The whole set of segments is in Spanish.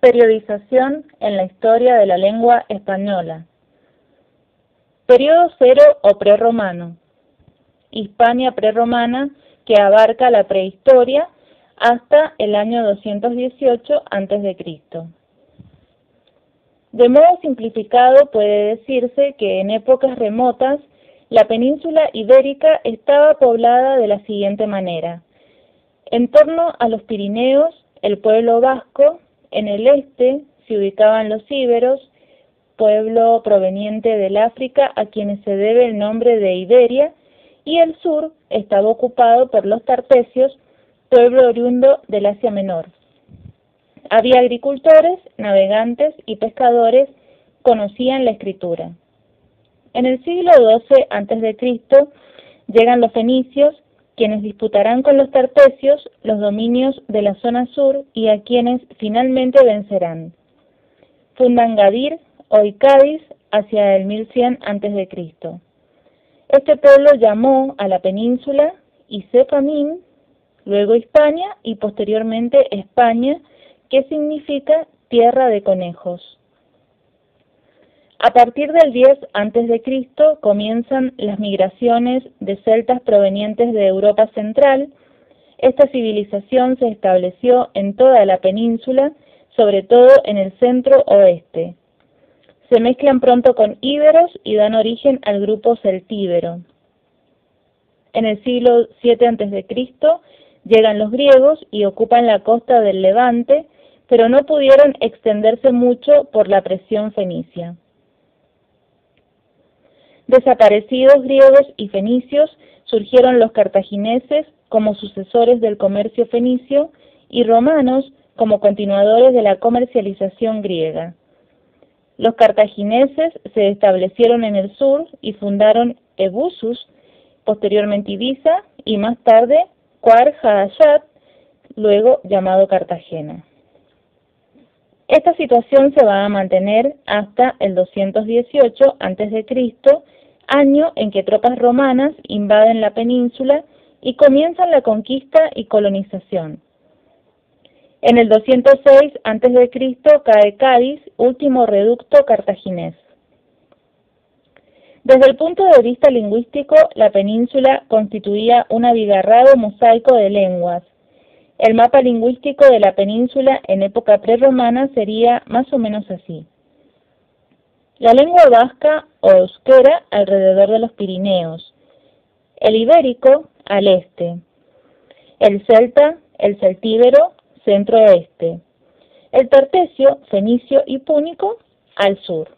Periodización en la historia de la lengua española. Periodo cero o prerromano. Hispania prerromana, que abarca la prehistoria hasta el año 218 a.C. De modo simplificado puede decirse que en épocas remotas la península ibérica estaba poblada de la siguiente manera. En torno a los Pirineos, el pueblo vasco. En el este se ubicaban los íberos, pueblo proveniente del África a quienes se debe el nombre de Iberia, y el sur estaba ocupado por los tartesios, pueblo oriundo del Asia Menor. Había agricultores, navegantes y pescadores, conocían la escritura. En el siglo XII a.C. llegan los fenicios, quienes disputarán con los tartesios los dominios de la zona sur y a quienes finalmente vencerán. Fundan Gadir, hoy Cádiz, hacia el 1100 a.C. Este pueblo llamó a la península Isefamín, luego Hispania y posteriormente España, que significa tierra de conejos. A partir del 10 a.C. comienzan las migraciones de celtas provenientes de Europa Central. Esta civilización se estableció en toda la península, sobre todo en el centro-oeste. Se mezclan pronto con íberos y dan origen al grupo celtíbero. En el siglo 7 a.C. llegan los griegos y ocupan la costa del Levante, pero no pudieron extenderse mucho por la presión fenicia. Desaparecidos griegos y fenicios, surgieron los cartagineses como sucesores del comercio fenicio y romanos como continuadores de la comercialización griega. Los cartagineses se establecieron en el sur y fundaron Ebusus, posteriormente Ibiza y más tarde Cuart-Hadashat, luego llamado Cartagena. Esta situación se va a mantener hasta el 218 a.C., año en que tropas romanas invaden la península y comienzan la conquista y colonización. En el 206 a.C. cae Cádiz, último reducto cartaginés. Desde el punto de vista lingüístico, la península constituía un abigarrado mosaico de lenguas. El mapa lingüístico de la península en época prerromana sería más o menos así. La lengua vasca o euskera alrededor de los Pirineos, el ibérico al este, el celta, el celtíbero, centro-oeste, el tartesio, fenicio y púnico al sur.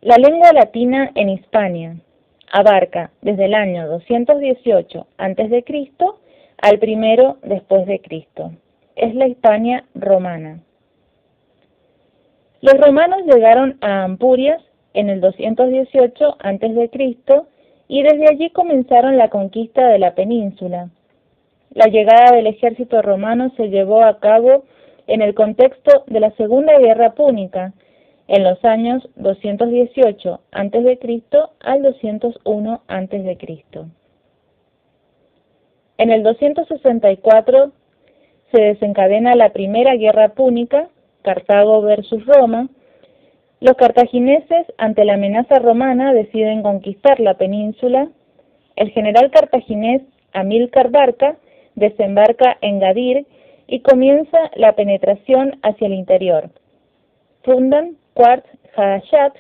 La lengua latina en Hispania abarca desde el año 218 a.C. al primero después de Cristo. Es la Hispania romana. Los romanos llegaron a Ampurias en el 218 a.C. y desde allí comenzaron la conquista de la península. La llegada del ejército romano se llevó a cabo en el contexto de la Segunda Guerra Púnica, en los años 218 a.C. al 201 a.C. En el 264 se desencadena la primera guerra púnica, Cartago versus Roma. Los cartagineses, ante la amenaza romana, deciden conquistar la península. El general cartaginés Amílcar Barca desembarca en Gadir y comienza la penetración hacia el interior. Fundan Cuart-Hadashat,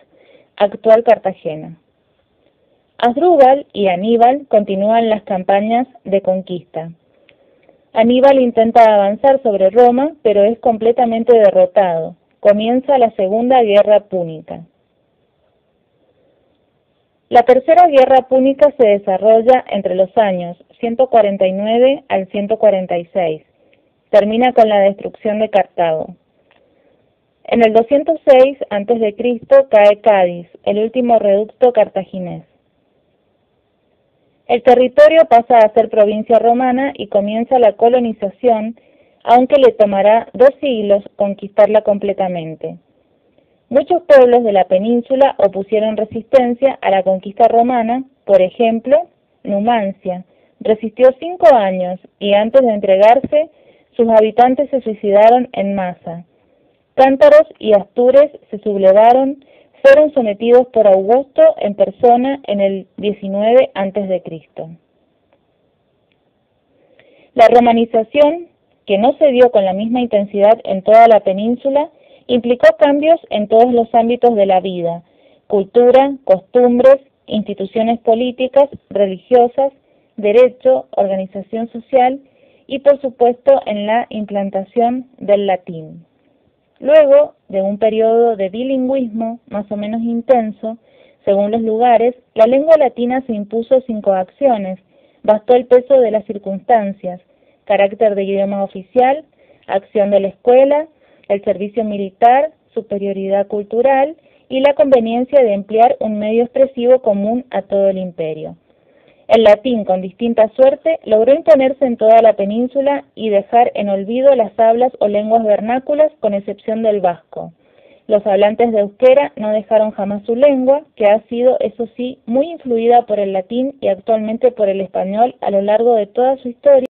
actual Cartagena. Asdrúbal y Aníbal continúan las campañas de conquista. Aníbal intenta avanzar sobre Roma, pero es completamente derrotado. Comienza la Segunda Guerra Púnica. La Tercera Guerra Púnica se desarrolla entre los años 149 al 146. Termina con la destrucción de Cartago. En el 206 a.C. cae Cádiz, el último reducto cartaginés. El territorio pasa a ser provincia romana y comienza la colonización, aunque le tomará 2 siglos conquistarla completamente. Muchos pueblos de la península opusieron resistencia a la conquista romana, por ejemplo, Numancia, Resistió 5 años y antes de entregarse, sus habitantes se suicidaron en masa. Cántaros y astures se sublevaron, fueron sometidos por Augusto en persona en el 19 a.C. La romanización, que no se dio con la misma intensidad en toda la península, implicó cambios en todos los ámbitos de la vida: cultura, costumbres, instituciones políticas, religiosas, derecho, organización social y, por supuesto, en la implantación del latín. Luego de un periodo de bilingüismo más o menos intenso, según los lugares, la lengua latina se impuso sin coacciones, bastó el peso de las circunstancias, carácter de idioma oficial, acción de la escuela, el servicio militar, superioridad cultural y la conveniencia de emplear un medio expresivo común a todo el imperio. El latín, con distinta suerte, logró imponerse en toda la península y dejar en olvido las hablas o lenguas vernáculas, con excepción del vasco. Los hablantes de euskera no dejaron jamás su lengua, que ha sido, eso sí, muy influida por el latín y actualmente por el español a lo largo de toda su historia.